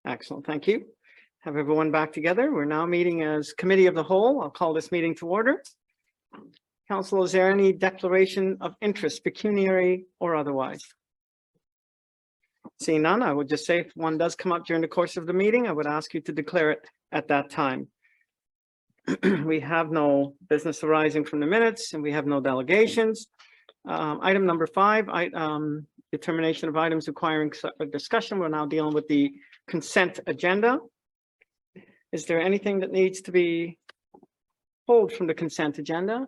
Excellent, thank you. Have everyone back together. We're now meeting as Committee of the Whole. I'll call this meeting to order. Council, is there any declaration of interest, pecuniary or otherwise? Seeing none, I would just say if one does come up during the course of the meeting, I would ask you to declare it at that time. We have no business arising from the minutes and we have no delegations. Item number 5, determination of items requiring discussion. We're now dealing with the consent agenda. Is there anything that needs to be pulled from the consent agenda?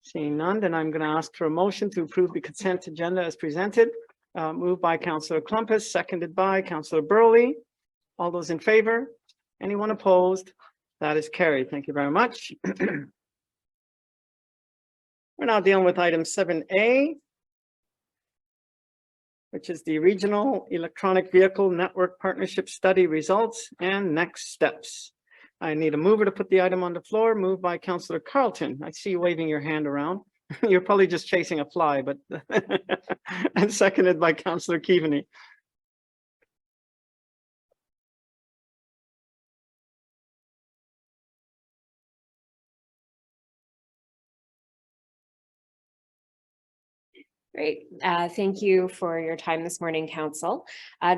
Seeing none, then I'm going to ask for a motion to approve the consent agenda as presented. Moved by Councillor Klumpus, seconded by Councillor Burley. All those in favor? Anyone opposed? That is carried. Thank you very much. We're now dealing with item 7A, which is the Regional Electronic Vehicle Network Partnership Study results and next steps. I need a mover to put the item on the floor. Moved by Councillor Carlton. I see you waving your hand around. You're probably just chasing a fly, but and seconded by Councillor Keaveney. Great. Thank you for your time this morning, Council.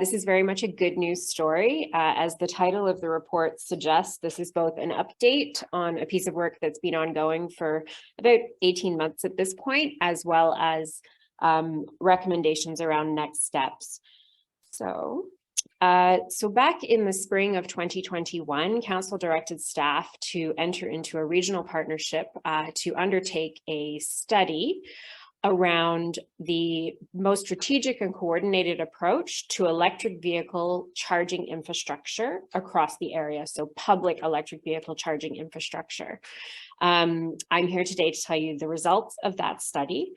This is very much a good news story. As the title of the report suggests, this is both an update on a piece of work that's been ongoing for about 18 months at this point, as well as recommendations around next steps. So back in the spring of 2021, Council directed staff to enter into a regional partnership to undertake a study around the most strategic and coordinated approach to electric vehicle charging infrastructure across the area. So public electric vehicle charging infrastructure. I'm here today to tell you the results of that study.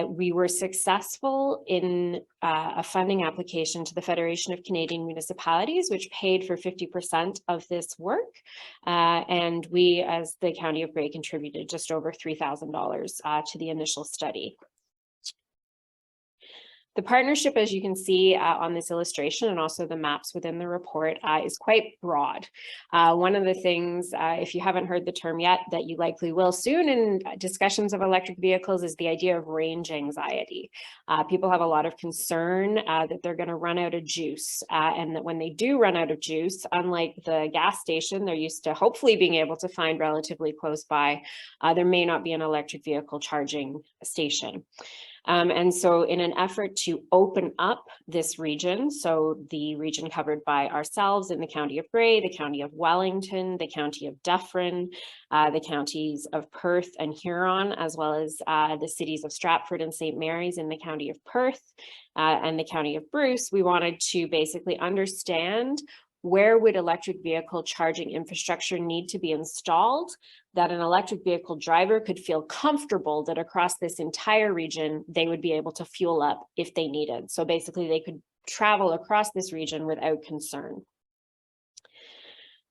We were successful in a funding application to the Federation of Canadian Municipalities, which paid for 50% of this work. And we, as the County of Grey, contributed just over $3,000 to the initial study. The partnership, as you can see on this illustration and also the maps within the report, is quite broad. One of the things, if you haven't heard the term yet, that you likely will soon in discussions of electric vehicles, is the idea of range anxiety. People have a lot of concern that they're going to run out of juice, and that when they do run out of juice, unlike the gas station they're used to hopefully being able to find relatively close by, there may not be an electric vehicle charging station. And so in an effort to open up this region, so the region covered by ourselves in the County of Grey, the County of Wellington, the County of Dufferin, the counties of Perth and Huron, as well as the cities of Stratford and St. Mary's in the County of Perth and the County of Bruce, we wanted to basically understand where would electric vehicle charging infrastructure need to be installed that an electric vehicle driver could feel comfortable that across this entire region, they would be able to fuel up if they needed. So basically they could travel across this region without concern.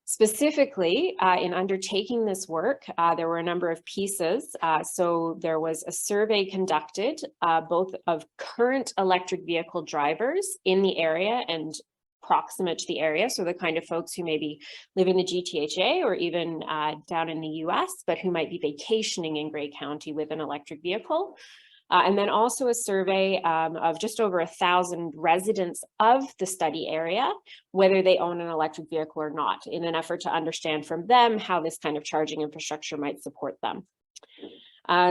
Specifically, in undertaking this work, there were a number of pieces. So there was a survey conducted, both of current electric vehicle drivers in the area and proximate to the area, so the kind of folks who maybe live in the GTHA or even down in the US, but who might be vacationing in Grey County with an electric vehicle. And then also a survey of just over 1,000 residents of the study area, whether they own an electric vehicle or not, in an effort to understand from them how this kind of charging infrastructure might support them.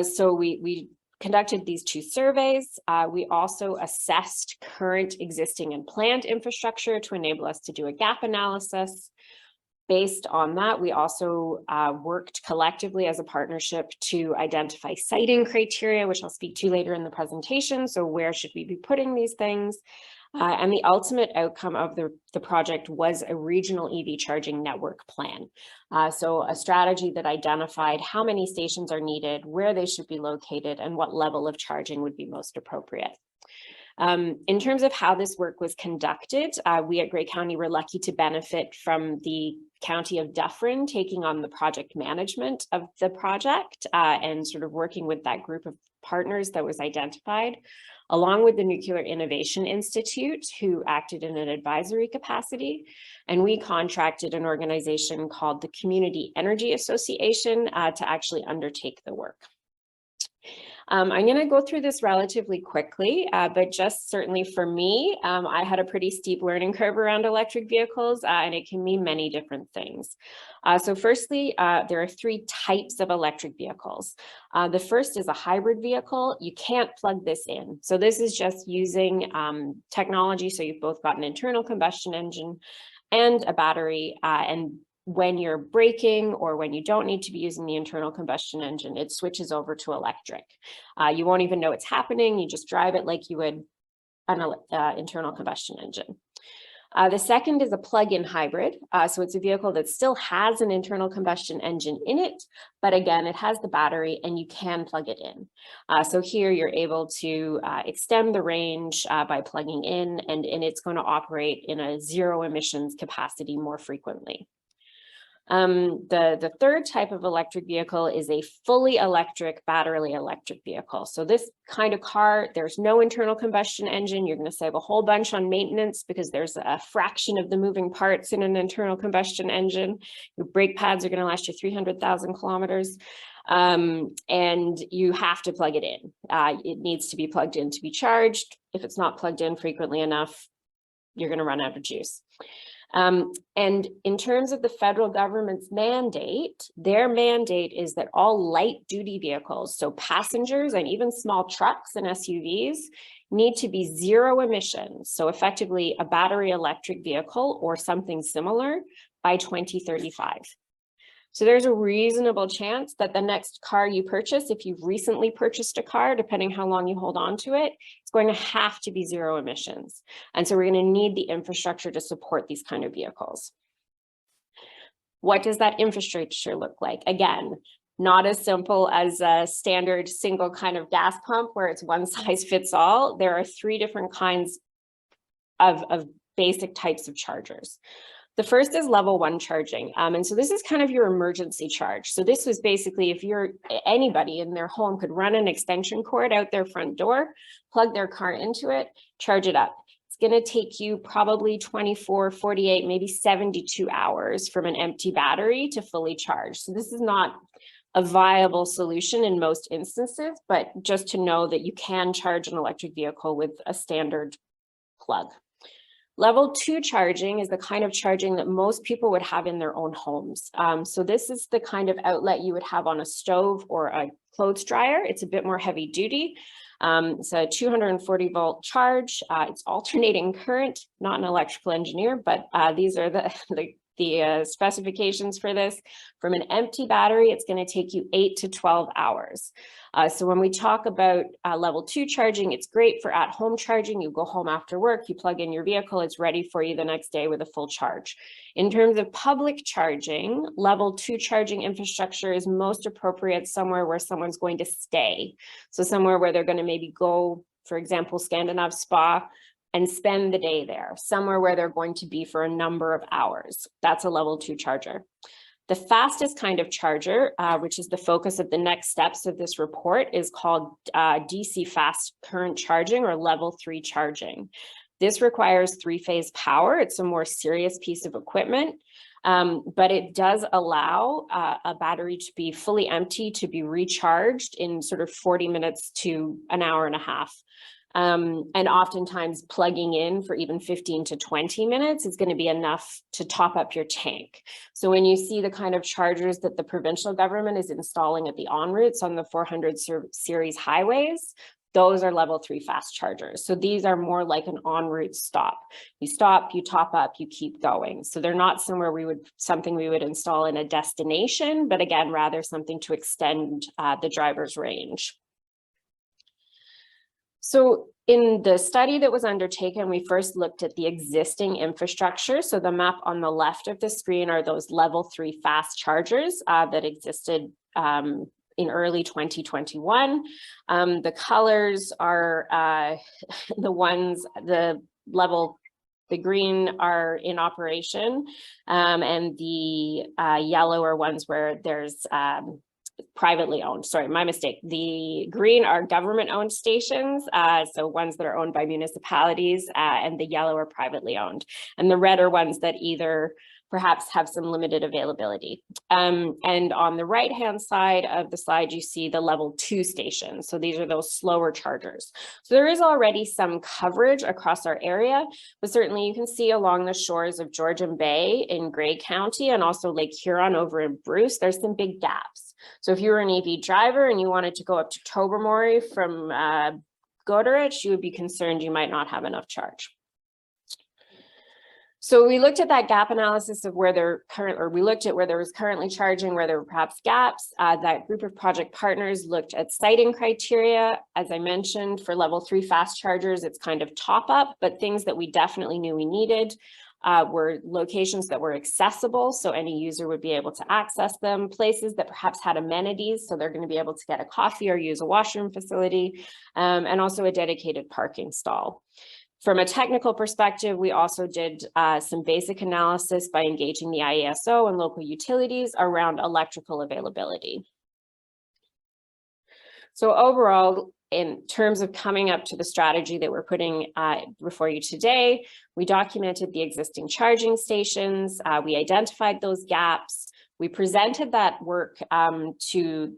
So we conducted these 2 surveys. We also assessed current, existing, and planned infrastructure to enable us to do a gap analysis. Based on that, we also worked collectively as a partnership to identify siting criteria, which I'll speak to later in the presentation. So where should we be putting these things? And the ultimate outcome of the project was a regional EV charging network plan. So a strategy that identified how many stations are needed, where they should be located, and what level of charging would be most appropriate. In terms of how this work was conducted, we at Grey County were lucky to benefit from the County of Dufferin taking on the project management of the project and sort of working with that group of partners that was identified. along with the Nuclear Innovation Institute, who acted in an advisory capacity. And we contracted an organization called the Community Energy Association to actually undertake the work. I'm going to go through this relatively quickly, but just certainly for me, I had a pretty steep learning curve around electric vehicles, and it can mean many different things. So firstly, there are three types of electric vehicles. The first is a hybrid vehicle. You can't plug this in. So this is just using technology. So you've both got an internal combustion engine and a battery, and when you're braking or when you don't need to be using the internal combustion engine, it switches over to electric. You won't even know it's happening. You just drive it like you would an internal combustion engine. The second is a plug-in hybrid. So it's a vehicle that still has an internal combustion engine in it, but again, it has the battery and you can plug it in. So here you're able to extend the range by plugging in, and it's going to operate in a zero emissions capacity more frequently. The third type of electric vehicle is a fully electric, battery electric vehicle. So this kind of car, there's no internal combustion engine. You're going to save a whole bunch on maintenance because there's a fraction of the moving parts in an internal combustion engine. Your brake pads are going to last you 300,000 kilometers. And you have to plug it in. It needs to be plugged in to be charged. If it's not plugged in frequently enough, you're going to run out of juice. And in terms of the federal government's mandate, their mandate is that all light duty vehicles, so passengers and even small trucks and SUVs, need to be zero emissions. So effectively a battery electric vehicle or something similar by 2035. So there's a reasonable chance that the next car you purchase, if you've recently purchased a car, depending how long you hold on to it, it's going to have to be zero emissions. And so we're going to need the infrastructure to support these kind of vehicles. What does that infrastructure look like? Again, not as simple as a standard single kind of gas pump where it's one size fits all. There are three different kinds of basic types of chargers. The first is level 1 charging. And so this is kind of your emergency charge. So this was basically if anybody in their home could run an extension cord out their front door, plug their car into it, charge it up. It's going to take you probably 24, 48, maybe 72 hours from an empty battery to fully charge. So this is not a viable solution in most instances, but just to know that you can charge an electric vehicle with a standard plug. Level 2 charging is the kind of charging that most people would have in their own homes. So this is the kind of outlet you would have on a stove or a clothes dryer. It's a bit more heavy duty. It's a 240 volt charge. It's alternating current, not an electrical engineer, but these are the specifications for this. From an empty battery, it's going to take you 8 to 12 hours. So when we talk about level 2 charging, it's great for at-home charging. You go home after work, you plug in your vehicle, it's ready for you the next day with a full charge. In terms of public charging, level 2 charging infrastructure is most appropriate somewhere where someone's going to stay. So somewhere where they're going to maybe go, for example, Scandinav Spa, and spend the day there, somewhere where they're going to be for a number of hours. That's a level 2 charger. The fastest kind of charger, which is the focus of the next steps of this report, is called DC fast current charging or level 3 charging. This requires 3-phase power. It's a more serious piece of equipment, but it does allow a battery to be fully empty, to be recharged in sort of 40 minutes to an hour and a half. And oftentimes plugging in for even 15 to 20 minutes is going to be enough to top up your tank. So when you see the kind of chargers that the provincial government is installing at the en routes on the 400 series highways, those are level 3 fast chargers. So these are more like an en route stop. You stop, you top up, you keep going. So they're not somewhere something we would install in a destination, but again, rather something to extend the driver's range. So in the study that was undertaken, we first looked at the existing infrastructure. So the map on the left of the screen are those level 3 fast chargers that existed in early 2021. The colors are the ones, the green are in operation, and the yellow are ones where there's privately owned, sorry, my mistake. The green are government-owned stations, so ones that are owned by municipalities, and the yellow are privately owned. And the red are ones that either perhaps have some limited availability. And on the right-hand side of the slide, you see the level 2 stations. So these are those slower chargers. So there is already some coverage across our area, but certainly you can see along the shores of Georgian Bay in Grey County and also Lake Huron over in Bruce, there's some big gaps. So if you were an EV driver and you wanted to go up to Tobermory from Goderich, you would be concerned you might not have enough charge. So we looked at that gap analysis of where they're we looked at where there was currently charging, where there were perhaps gaps. That group of project partners looked at siting criteria. As I mentioned, for level 3 fast chargers, it's kind of top up, but things that we definitely knew we needed were locations that were accessible, so any user would be able to access them, places that perhaps had amenities, so they're going to be able to get a coffee or use a washroom facility, and also a dedicated parking stall. From a technical perspective, we also did some basic analysis by engaging the IESO and local utilities around electrical availability. So overall, in terms of coming up to the strategy that we're putting before you today, we documented the existing charging stations, we identified those gaps, we presented that work the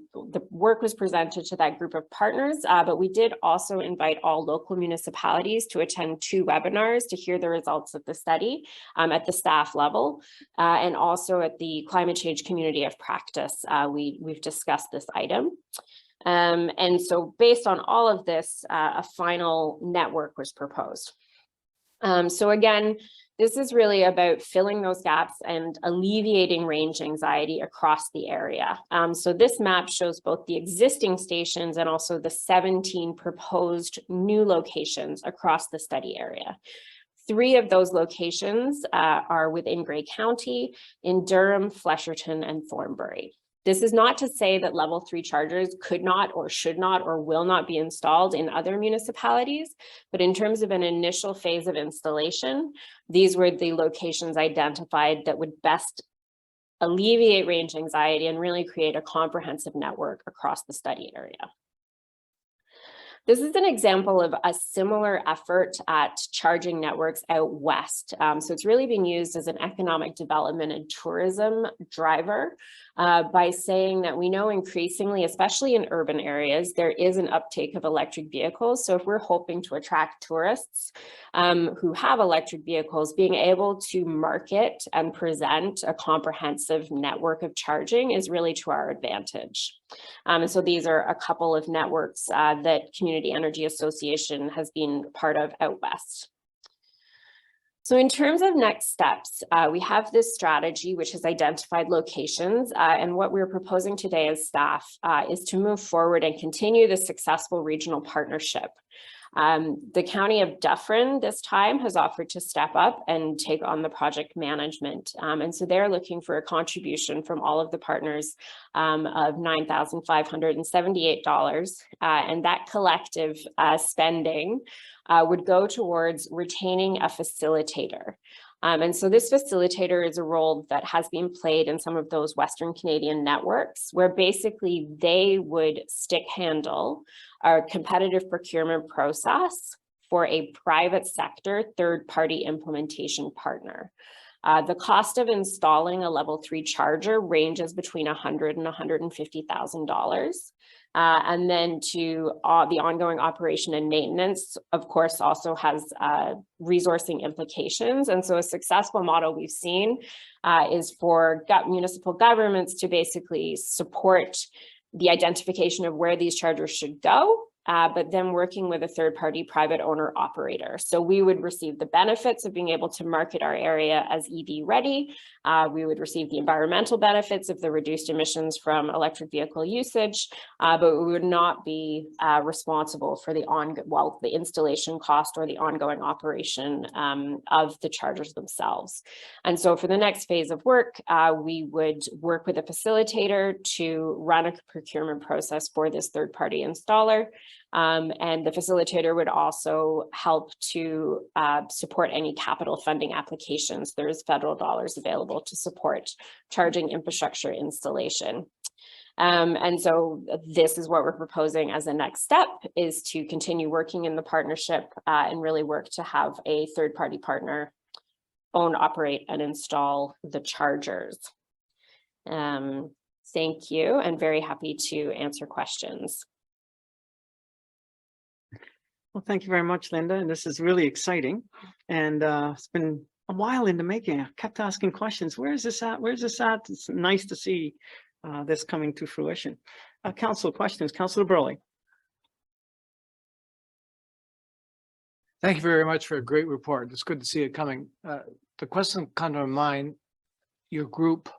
work was presented to that group of partners, but we did also invite all local municipalities to attend 2 webinars to hear the results of the study at the staff level, and also at the Climate Change Community of Practice. We've discussed this item. And so based on all of this, a final network was proposed. So again, this is really about filling those gaps and alleviating range anxiety across the area. So this map shows both the existing stations and also the 17 proposed new locations across the study area. 3 of those locations are within Grey County, in Durham, Flesherton, and Thornbury. This is not to say that level 3 chargers could not or should not or will not be installed in other municipalities, but in terms of an initial phase of installation, these were the locations identified that would best alleviate range anxiety and really create a comprehensive network across the study area. This is an example of a similar effort at charging networks out west. So it's really being used as an economic development and tourism driver by saying that we know increasingly, especially in urban areas, there is an uptake of electric vehicles. So if we're hoping to attract tourists who have electric vehicles, being able to market and present a comprehensive network of charging is really to our advantage. And so these are a couple of networks that Community Energy Association has been part of out west. So in terms of next steps, we have this strategy which has identified locations, and what we're proposing today as staff is to move forward and continue the successful regional partnership. The County of Dufferin this time has offered to step up and take on the project management. And so they're looking for a contribution from all of the partners of $9,578. And that collective spending would go towards retaining a facilitator. And so this facilitator is a role that has been played in some of those Western Canadian networks, where basically they would stick handle our competitive procurement process for a private sector third-party implementation partner. The cost of installing a level 3 charger ranges between $100,000 and $150,000. And then to the ongoing operation and maintenance, of course, also has resourcing implications. And so a successful model we've seen is for municipal governments to basically support the identification of where these chargers should go, but then working with a third-party private owner operator. So we would receive the benefits of being able to market our area as EV ready. We would receive the environmental benefits of the reduced emissions from electric vehicle usage, but we would not be responsible for the installation cost or the ongoing operation of the chargers themselves. And so for the next phase of work, we would work with a facilitator to run a procurement process for this third-party installer. And the facilitator would also help to support any capital funding applications. There's federal dollars available to support charging infrastructure installation. And so this is what we're proposing as a next step, is to continue working in the partnership and really work to have a third-party partner own, operate, and install the chargers. Thank you, and very happy to answer questions. Well, thank you very much, Linda. And this is really exciting. And it's been a while in the making. I kept asking questions. Where is this at? Where's this at? It's nice to see this coming to fruition. Council questions. Councillor Burley. Thank you very much for a great report. It's good to see it coming. The question kind of mind, your group,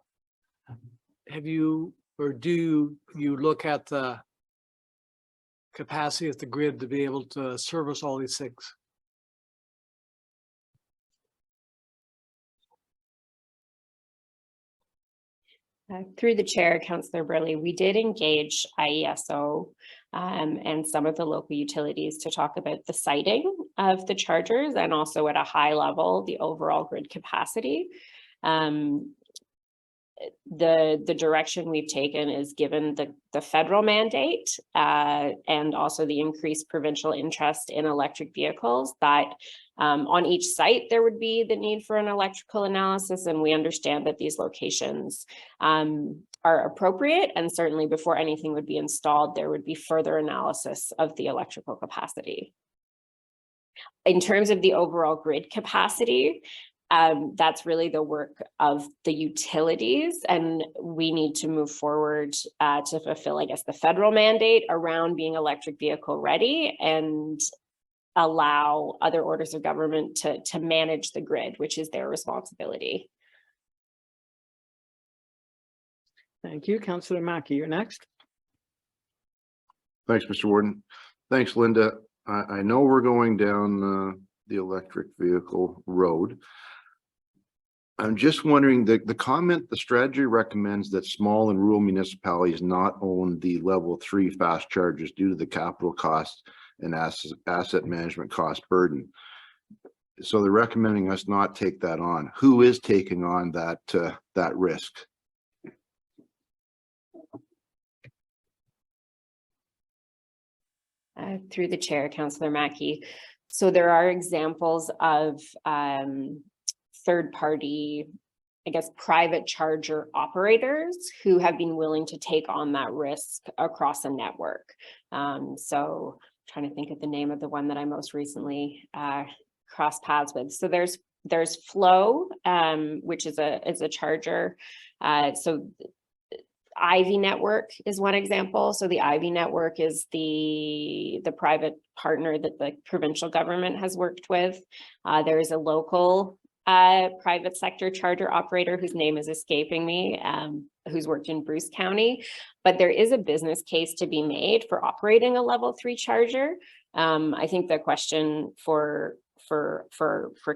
have you, or do you look at the capacity of the grid to be able to service all these things? Through the chair, Councillor Burley, we did engage IESO and some of the local utilities to talk about the siting of the chargers and also at a high level, the overall grid capacity. The direction we've taken is, given the federal mandate and also the increased provincial interest in electric vehicles, that on each site there would be the need for an electrical analysis, and we understand that these locations are appropriate, and certainly before anything would be installed there would be further analysis of the electrical capacity. In terms of the overall grid capacity, that's really the work of the utilities, and we need to move forward to fulfill, I guess, the federal mandate around being electric vehicle ready and allow other orders of government to manage the grid, which is their responsibility. Thank you. Councillor Mackey, you're next. Thanks, Mr. Warden. Thanks, Linda. I know we're going down the electric vehicle road. I'm just wondering, the comment, the strategy recommends that small and rural municipalities not own the level 3 fast chargers due to the capital cost and asset management cost burden. So they're recommending us not take that on. Who is taking on that risk? Through the chair, Councillor Mackey. So there are examples of third-party, I guess, private charger operators who have been willing to take on that risk across a network. So I'm trying to think of the name of the one that I most recently crossed paths with. So there's Flow, which is a charger. So Ivy Network is one example. So the Ivy Network is the private partner that the provincial government has worked with. There is a local private sector charger operator whose name is escaping me, who's worked in Bruce County, but there is a business case to be made for operating a level 3 charger. I think the question for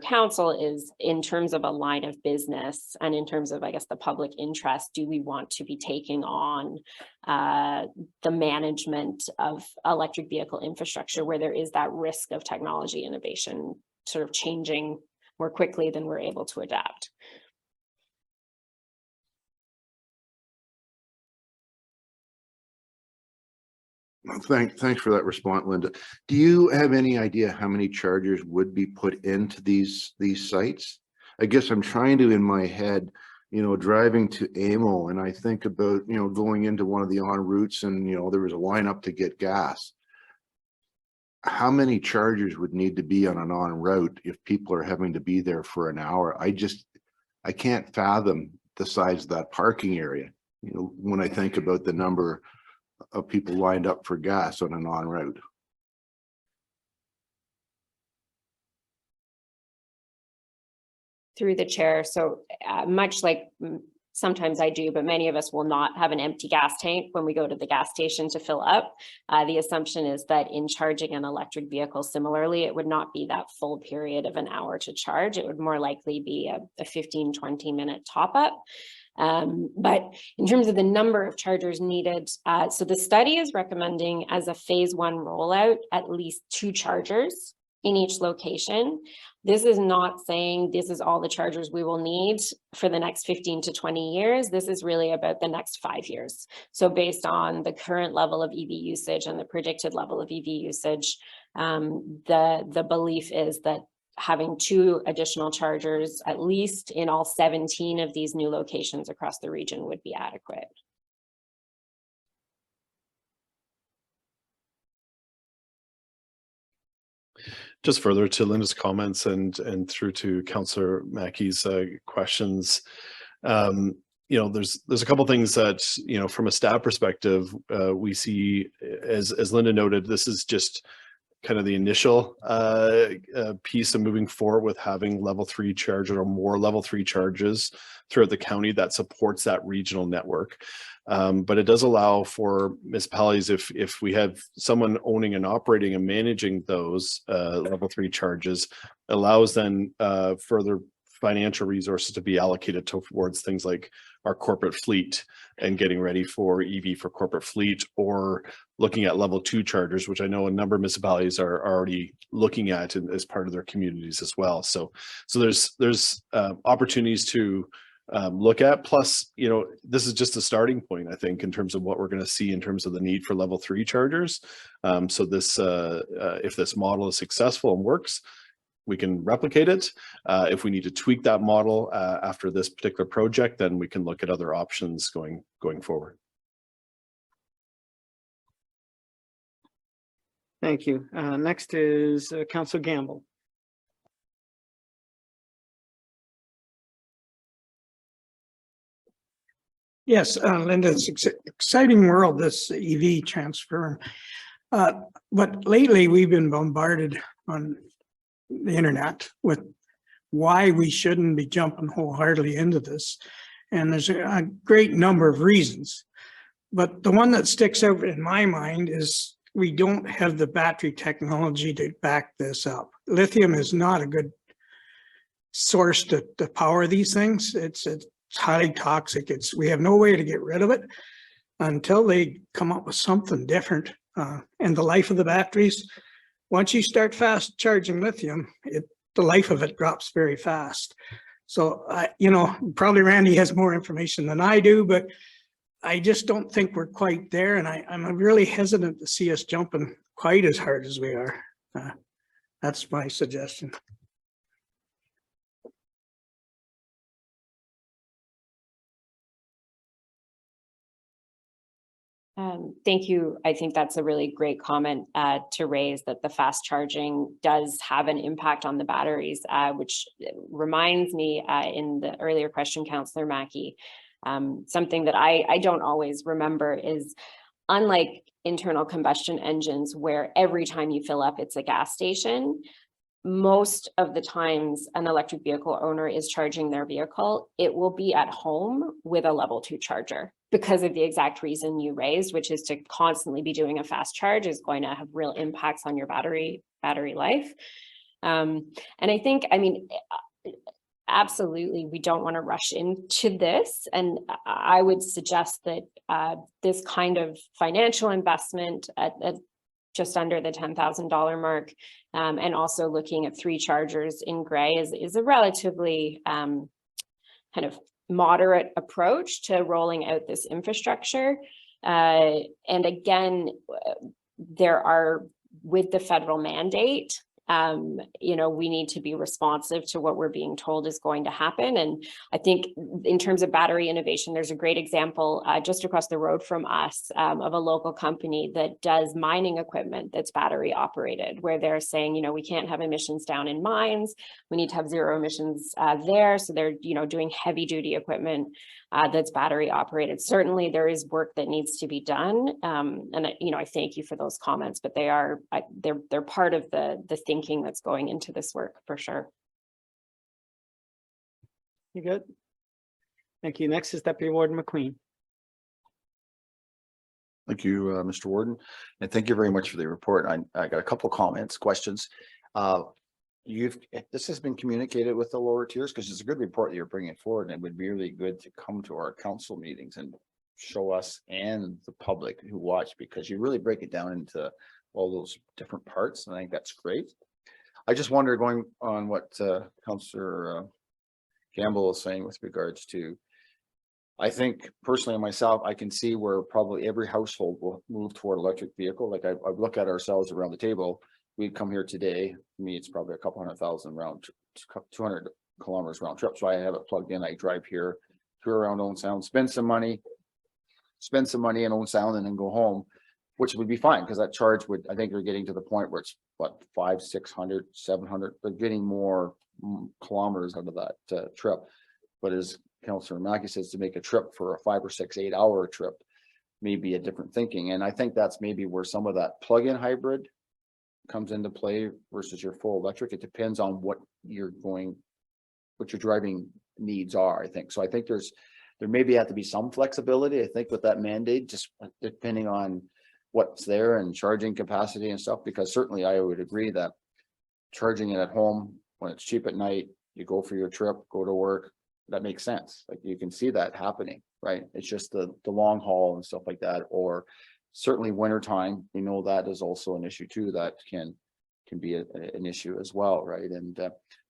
council is, in terms of a line of business and in terms of, I guess, the public interest, do we want to be taking on the management of electric vehicle infrastructure where there is that risk of technology innovation sort of changing more quickly than we're able to adapt? Thanks for that response, Linda. Do you have any idea how many chargers would be put into these sites? I guess I'm trying to, in my head, driving to Amo, and I think about, going into one of the en routes and, there was a lineup to get gas. How many chargers would need to be on an en route if people are having to be there for an hour? I can't fathom the size of that parking area, when I think about the number of people lined up for gas on an en route. Through the chair. So much like sometimes I do, but many of us will not have an empty gas tank when we go to the gas station to fill up. The assumption is that in charging an electric vehicle, similarly, it would not be that full period of an hour to charge. It would more likely be a 15-20 minute top up. But in terms of the number of chargers needed, so the study is recommending, as a phase 1 rollout, at least 2 chargers in each location. This is not saying this is all the chargers we will need for the next 15 to 20 years. This is really about the next 5 years. So based on the current level of EV usage and the predicted level of EV usage, the belief is that having 2 additional chargers, at least in all 17 of these new locations across the region, would be adequate. Just further to Linda's comments and through to Councillor Mackey's questions, you know, there's a couple things that, you know, from a staff perspective, we see, as Linda noted, this is just kind of the initial piece of moving forward with having level 3 charger or more level 3 charges throughout the county that supports that regional network. But it does allow for municipalities, if we have someone owning and operating and managing those level 3 charges, allows then further financial resources to be allocated towards things like our corporate fleet and getting ready for EV for corporate fleet, or looking at level 2 chargers, which I know a number of municipalities are already looking at as part of their communities as well. So there's opportunities to look at. Plus, you know, this is just a starting point, I think, in terms of what we're going to see in terms of the need for level 3 chargers. So this, if this model is successful and works, we can replicate it. If we need to tweak that model after this particular project, then we can look at other options going forward. Thank you. Next is Councillor Gamble. Yes, Linda, it's exciting world, this EV transfer. But lately we've been bombarded on the internet with why we shouldn't be jumping wholeheartedly into this. And there's a great number of reasons. But the one that sticks out in my mind is we don't have the battery technology to back this up. Lithium is not a good source to power these things. It's highly toxic. We have no way to get rid of it until they come up with something different. And the life of the batteries, once you start fast charging lithium, the life of it drops very fast. So, you know, probably Randy has more information than I do, but I just don't think we're quite there. And I'm really hesitant to see us jumping quite as hard as we are. That's my suggestion. Thank you. I think that's a really great comment to raise, that the fast charging does have an impact on the batteries, which reminds me in the earlier question, Councillor Mackey, something that I don't always remember is, unlike internal combustion engines, where every time you fill up, it's a gas station, most of the times an electric vehicle owner is charging their vehicle, it will be at home with a level 2 charger, because of the exact reason you raised, which is to constantly be doing a fast charge is going to have real impacts on your battery life. And I think, I mean, absolutely, we don't want to rush into this. And I would suggest that this kind of financial investment at just under the $10,000 mark, and also looking at 3 chargers in Gray is a relatively kind of moderate approach to rolling out this infrastructure. And again, there are, with the federal mandate, you know, we need to be responsive to what we're being told is going to happen. And I think in terms of battery innovation, there's a great example just across the road from us of a local company that does mining equipment that's battery operated, where they're saying, you know, we can't have emissions down in mines. We need to have zero emissions there. So they're, you know, doing heavy duty equipment that's battery operated. Certainly there is work that needs to be done. And you know, I thank you for those comments, but they're part of the thinking that's going into this work for sure. You good? Thank you. Next is Deputy Warden McQueen. Thank you, Mr. Warden, and thank you very much for the report. I got a couple of comments, questions. This has been communicated with the lower tiers, because it's a good report that you're bringing forward, and it would be really good to come to our council meetings and show us and the public who watch, because you really break it down into all those different parts, and I think that's great. I just wonder, going on what Councillor Campbell is saying with regards to, I think personally myself, I can see where probably every household will move toward electric vehicle. Like I look at ourselves around the table. We come here today, for me, it's probably a couple 100,000 round, 200 kilometers round trip. So I have it plugged in. I drive here, tour around Owen Sound, spend some money in Owen Sound and then go home, which would be fine because that charge would, I think they're getting to the point where it's what, 500, 600, 700, they're getting more kilometers out of that trip. But as Councillor Mackey says, to make a trip for a 5 or 6, 8 hour trip, maybe a different thinking. And I think that's maybe where some of that plug-in hybrid comes into play versus your full electric. It depends on what your driving needs are, I think. So I think there maybe have to be some flexibility, I think, with that mandate, just depending on what's there and charging capacity and stuff, because certainly I would agree that charging it at home when it's cheap at night, you go for your trip, go to work, that makes sense. Like you can see that happening, right? It's just the long haul and stuff like that, or certainly wintertime, we know that is also an issue too, that can be an issue as well, right? And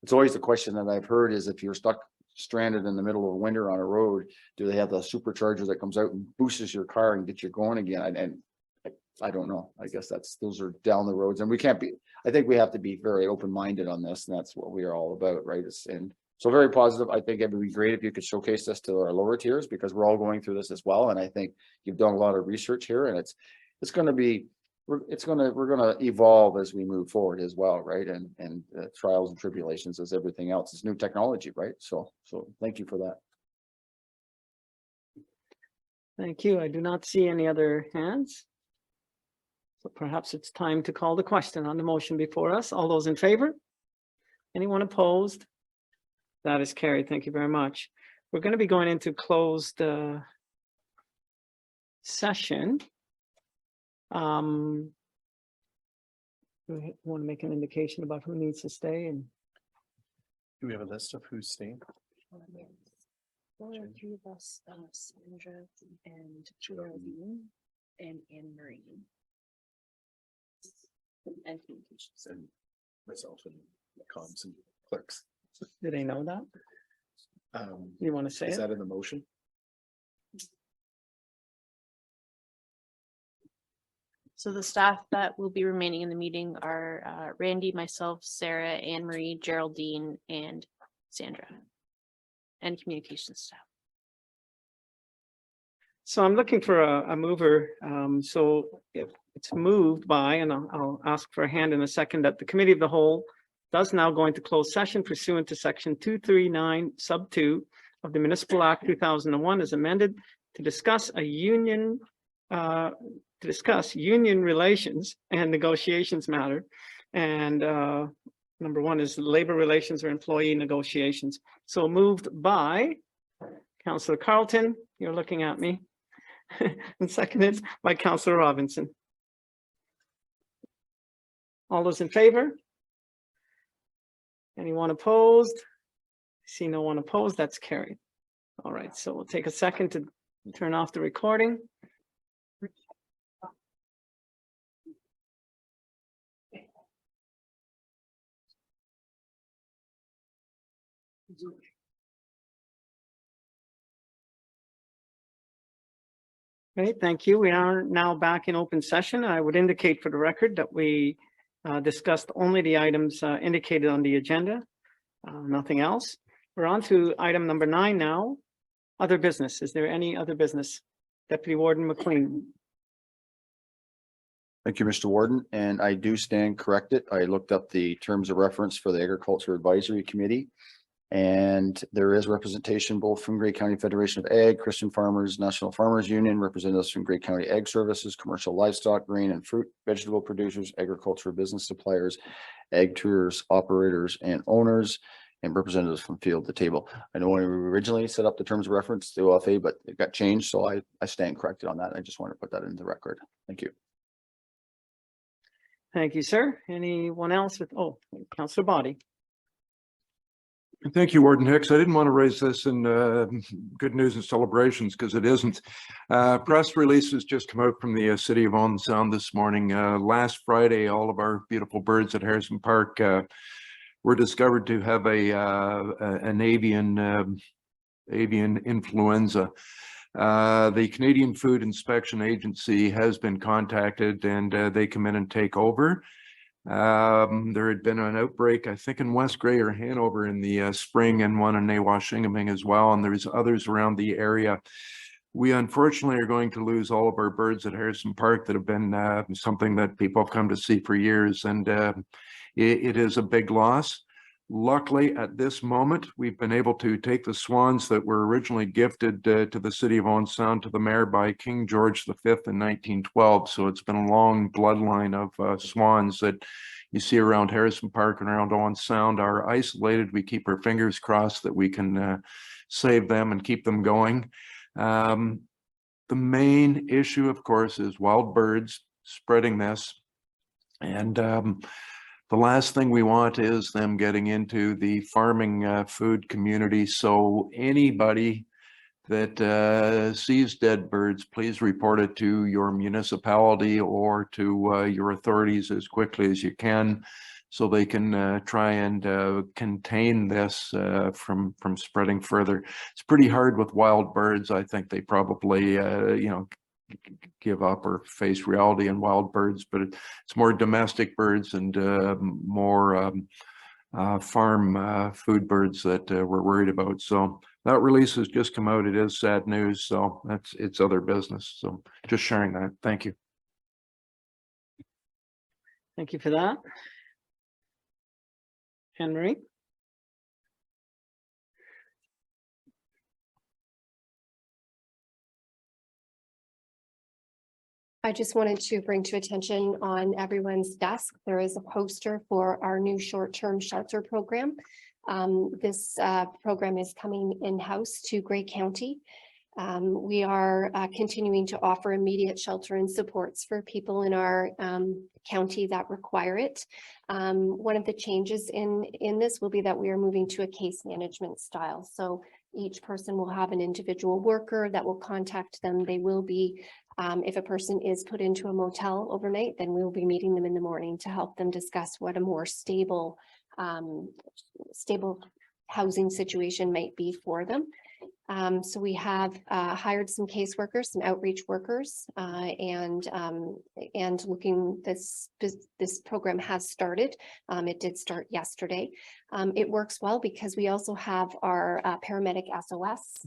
it's always the question that I've heard is, if you're stranded in the middle of winter on a road, do they have the supercharger that comes out and boosts your car and gets you going again? And I don't know. I guess those are down the roads, and I think we have to be very open-minded on this, and that's what we are all about, right? And so very positive. I think it would be great if you could showcase this to our lower tiers, because we're all going through this as well. And I think you've done a lot of research here, and it's going to be, we're going to evolve as we move forward as well, right? And trials and tribulations as everything else. It's new technology, right? So thank you for that. Thank you. I do not see any other hands. So perhaps it's time to call the question on the motion before us. All those in favor? Anyone opposed? That is carried. Thank you very much. We're going to be going into closed session. We want to make an indication about who needs to stay, and Do we have a list of who's staying? One or three of us, Sandra and Geraldine and Anne Marie. And communications. And myself and comms and clerks. do they know that? You want to say Is it? that in the motion? So the staff that will be remaining in the meeting are Randy, myself, Sarah, Anne Marie, Geraldine, and Sandra. And communications staff. So I'm looking for a mover. So if it's moved by, and I'll ask for a hand in a second, that the committee of the whole does now go into closed session pursuant to section 239 sub 2 of the Municipal Act 2001 as amended to discuss union relations and negotiations matter. And number one is labor relations or employee negotiations. So moved by Councillor Carlton, you're looking at me, and seconded by Councillor Robinson. All those in favor? Anyone opposed? See no one opposed, that's carried. All right, so we'll take a second to turn off the recording. Great, thank you. We are now back in open session. I would indicate for the record that we discussed only the items indicated on the agenda, nothing else. We're on to item number 9 now, other business. Is there any other business? Deputy Warden McLean. Thank you, Mr. Warden, and I do stand corrected. I looked up the terms of reference for the Agriculture Advisory Committee. And there is representation both from Grey County Federation of Ag, Christian Farmers, National Farmers Union, representatives from Grey County Ag Services, commercial livestock, grain and fruit, vegetable producers, agriculture business suppliers, ag tours, operators and owners, and representatives from field to table. I know when we originally set up the terms of reference, the OFA, but it got changed. So I stand corrected on that. I just want to put that into the record. Thank you. Thank you, sir. Anyone else with, Councillor Body. Thank you, Warden Hicks. I didn't want to raise this in good news and celebrations because it isn't. Press releases just come out from the city of Owen Sound this morning. Last Friday, all of our beautiful birds at Harrison Park were discovered to have an avian influenza. The Canadian Food Inspection Agency has been contacted and they come in and take over. There had been an outbreak, I think in West Grey or Hanover in the spring, and one in Nawa-Shingaming as well, and there's others around the area. We unfortunately are going to lose all of our birds at Harrison Park that have been something that people have come to see for years, and it is a big loss. Luckily, at this moment, we've been able to take the swans that were originally gifted to the city of Owen Sound to the mayor by King George V in 1912. So it's been a long bloodline of swans that you see around Harrison Park and around Owen Sound are isolated. We keep our fingers crossed that we can save them and keep them going. The main issue, of course, is wild birds spreading this. And the last thing we want is them getting into the farming food community. So anybody that sees dead birds, please report it to your municipality or to your authorities as quickly as you can, so they can try and contain this from spreading further. It's pretty hard with wild birds. I think they probably, give up or face reality in wild birds, but it's more domestic birds and more farm food birds that we're worried about. So that release has just come out. It is sad news, so it's other business. So just sharing that. Thank you. Thank you for that. Henry? I just wanted to bring to attention on everyone's desk, there is a poster for our new short-term shelter program. This program is coming in-house to Grey County. We are continuing to offer immediate shelter and supports for people in our county that require it. One of the changes in this will be that we are moving to a case management style. So each person will have an individual worker that will contact them. They will be, if a person is put into a motel overnight, then we will be meeting them in the morning to help them discuss what a more stable housing situation might be for them. So we have hired some caseworkers, some outreach workers, and looking, this program has started. It did start yesterday. It works well because we also have our paramedic SOS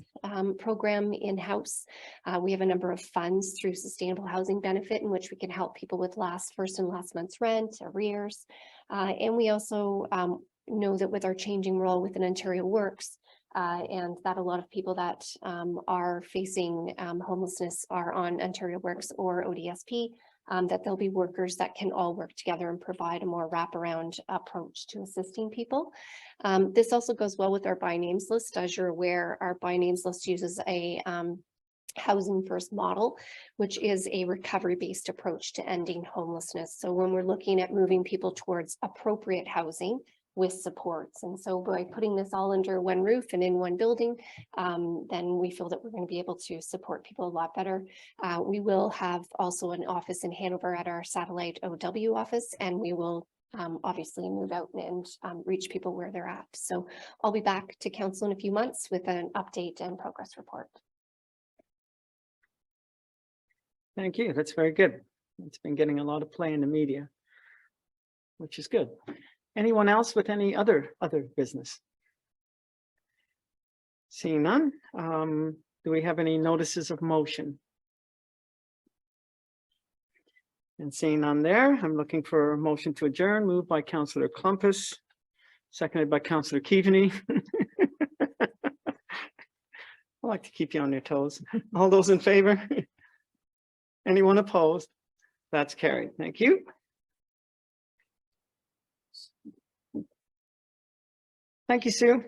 program in-house. We have a number of funds through Sustainable Housing Benefit in which we can help people with first and last month's rent, arrears. And we also know that with our changing role within Ontario Works, and that a lot of people that are facing homelessness are on Ontario Works or ODSP, that there'll be workers that can all work together and provide a more wraparound approach to assisting people. This also goes well with our by names list. As you're aware, our by names list uses a housing first model, which is a recovery-based approach to ending homelessness. So when we're looking at moving people towards appropriate housing with supports. And so by putting this all under one roof and in one building, then we feel that we're going to be able to support people a lot better. We will have also an office in Hanover at our satellite OW office, and we will obviously move out and reach people where they're at. So I'll be back to council in a few months with an update and progress report. Thank you. That's very good. It's been getting a lot of play in the media, which is good. Anyone else with any other business? Seeing none, do we have any notices of motion? And seeing none there, I'm looking for a motion to adjourn, moved by Councillor Klumpus, seconded by Councillor Keaveney. I like to keep you on your toes. All those in favor? Anyone opposed? That's carried. Thank you. Thank you, Sue.